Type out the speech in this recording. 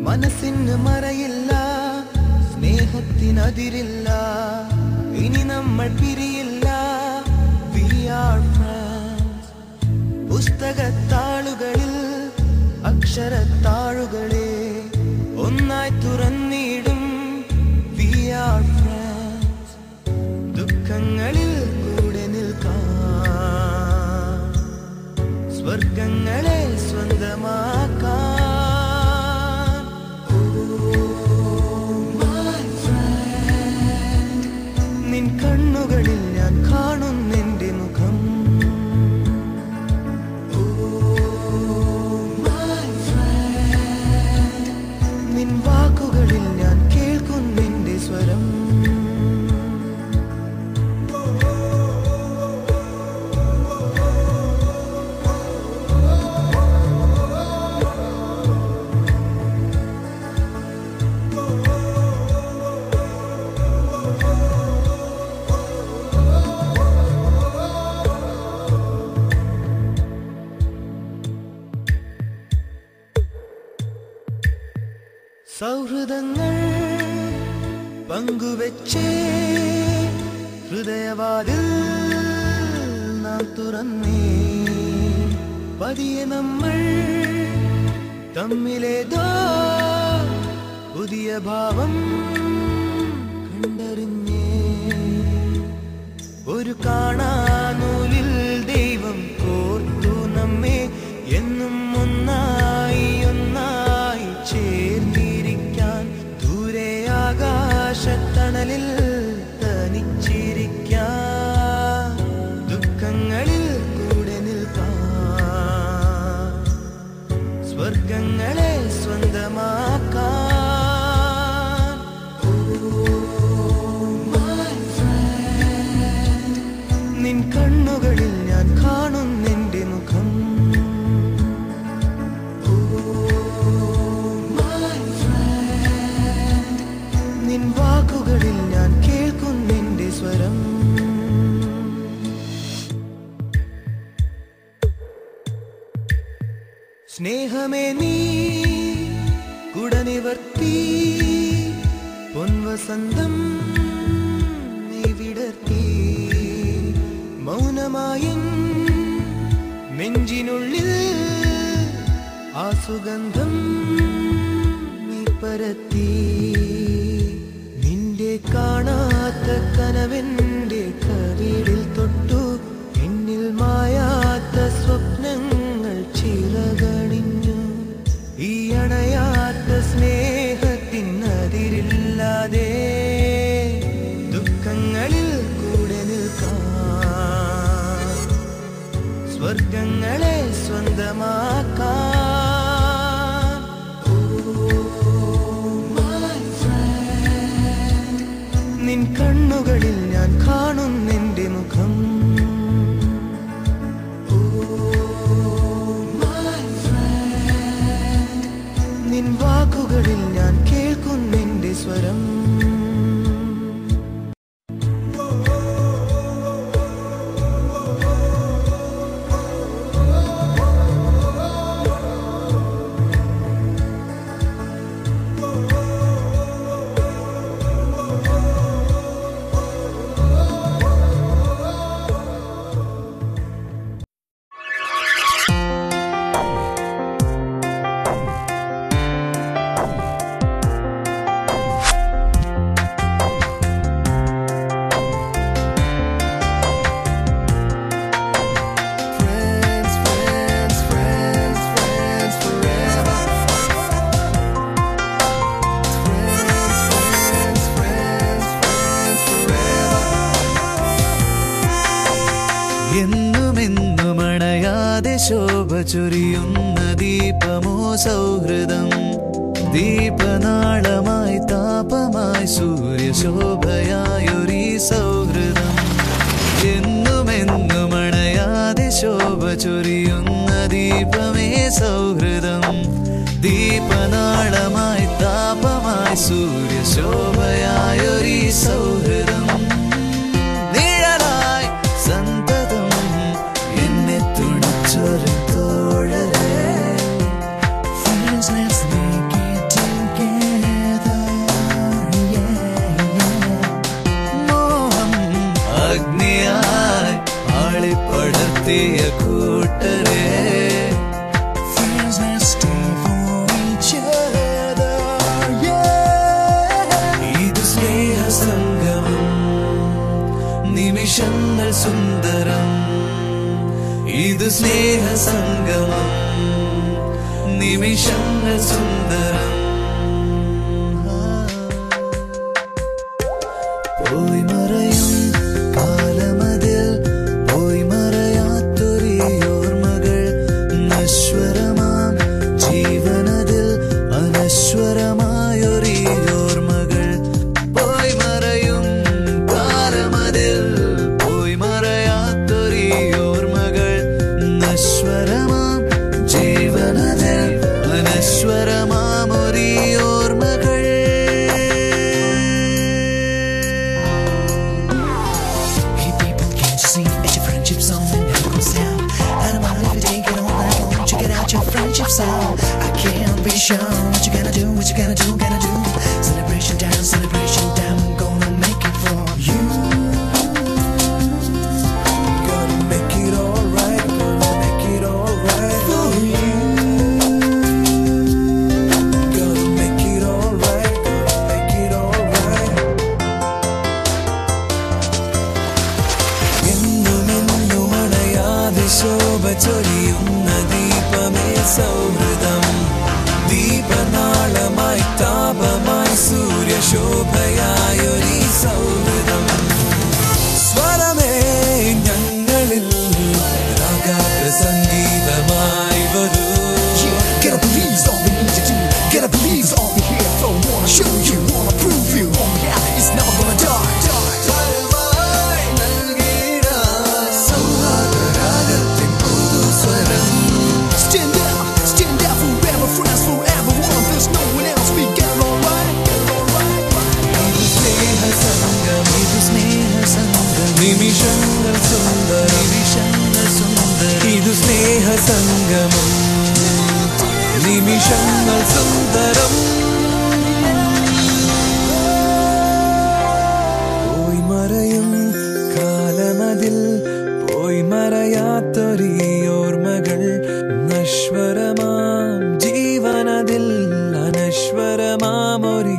മനസ്സിന് മറയില്ല, സ്നേഹത്തിനതിരില്ല, ഇനി നമ്മൾ പിരിയില്ല. We are friends. പുസ്തകത്താളുകളിൽ അക്ഷരത്താളുകളെ ഒന്നായി തുറന്നിടും. We are friends. ദുഃഖങ്ങളിൽ കൂടെ നിൽക്കാം, സ്വർഗങ്ങളെ സ്വന്തമാക്കാം. നിൻ കണ്ണുകളിൽ ഞാൻ കാണുന്നെന്റെ മുഖം. നിൻ വാക്കുകളിൽ ഞാൻ കേൾക്കുന്നെന്റെ സ്വരം. സൗഹൃദങ്ങൾ പങ്കുവെച്ചേ ഹൃദയവാതിൽ നാം തുറന്നേ. പതിയെ നമ്മൾ തമ്മിലേതോ പുതിയ ഭാവം കണ്ടറിഞ്ഞേ. ഒരു കാണാനൂലിൽ ദൈവം കോർത്തു നമ്മെ, എന്നും ഒന്നായി ഒന്നായി ചേർന്നിരിക്കാൻ. ദൂരെ ആകാശത്തണലിൽ തനിച്ചിരിക്കാൻ, ദുഃഖങ്ങളിൽ കൂടെ നിൽക്കാൻ, സ്വർഗങ്ങളെ സ്വന്തമാക്കാൻ. നിൻ കണ്ണുകളിൽ ഞാൻ കാണുന്നെന്റെ മുഖം. നിൻ വാക്കുകളിൽ ഞാൻ കേൾക്കുന്നെന്റെ സ്വരം. സ്നേഹമേ നീ കുടനിവർത്തി, പൊൻവസന്തം നീ വിടർത്തി. മൗനമായും നെഞ്ചിനുള്ളിൽ ആ സുഗന്ധം നീ പരത്തി. നിന്റെ കാണാത്ത കനവെന്റെ കവിളിൽ തൊട്ടു, എന്നിൽ മായാത്ത സ്വപ്നങ്ങൾ ചിറകണിഞ്ഞു. ഈ അണയാത്ത സ്നേഹത്തിനതിരില്ലാതെ ദുഃഖങ്ങളിൽ കൂടെ നിൽക്കാം, സ്വർഗങ്ങളെ സ്വന്തമാക്കാം. നിൻ കണ്ണുകളിൽ ഞാൻ കാണുന്നെന്റെ മുഖം. നിൻ വാക്കുകളിൽ ഞാൻ കേൾക്കുന്നെന്റെ സ്വരം. ശോഭ ചൊരിയുന്ന ദീപമോ സൗഹൃദം, ദീപനാളമായി താപമായി സൂര്യശോഭയായൊരീ സൗഹൃദം. എന്നുമെന്നും അണയാതെ ശോഭ ചൊരിയുന്ന ദീപമേ സൗഹൃദം, ദീപനാളമായി താപമായി സൂര്യശോഭയായൊരീ സൗഹൃദം. നിഴലായി സന്തതം എന്നെ തുണച്ചൊരു തോഴരേ, friends let's make it together. സുന്ദരം ഇത് സ്നേഹസംഗമം നിമിഷങ്ങൾ സുന്ദരം പോയി മറയും കാലമതിൽ പോയി മറയാത്തൊരീ ഓർമ്മകൾ നശ്വരമാം ജീവനതിൽ അനശ്വരമായൊരീ ഓർമ്മകൾ പോയി മറയും കാലമതിൽ പോയി മറയാത്തൊരീ ഓർമ്മകൾ നശ്വരമാം ജീവനതിൽ അനശ്വരമാമൊരീ ഓർമ്മകൾ your friendship sound. I can't be sure what you gonna do, what you gonna do, gonna do. Celebration time, I'm gonna make it for you. Gonna make it alright, gonna make it alright for you. Gonna make it alright, gonna make it alright. എന്നും അണയാതെ ശോഭ ചൊരിയുന്ന ദീപമേ സൗഹൃദം ദീപനാളമായി താപമായി സൂര്യശോഭയായൊരീ സൗഹൃദം സ്വരമേ ഞങ്ങളിൽ രാഗാത്ര സംഗീതമായി വരൂ Gotta believe all we need to do. Gotta believe all we here for. Wanna show you, wanna prove you. Oh yeah, it's never gonna die. നിമിഷങ്ങൾ സുന്ദരം ഇതു സ്നേഹസംഗമം നിമിഷങ്ങൾ സുന്ദരം പോയി മറയും കാലമതിൽ പോയി മറയാത്തൊരീ ഓർമ്മകൾ നശ്വരമാം ജീവനതിൽ അനശ്വരമാമൊരീ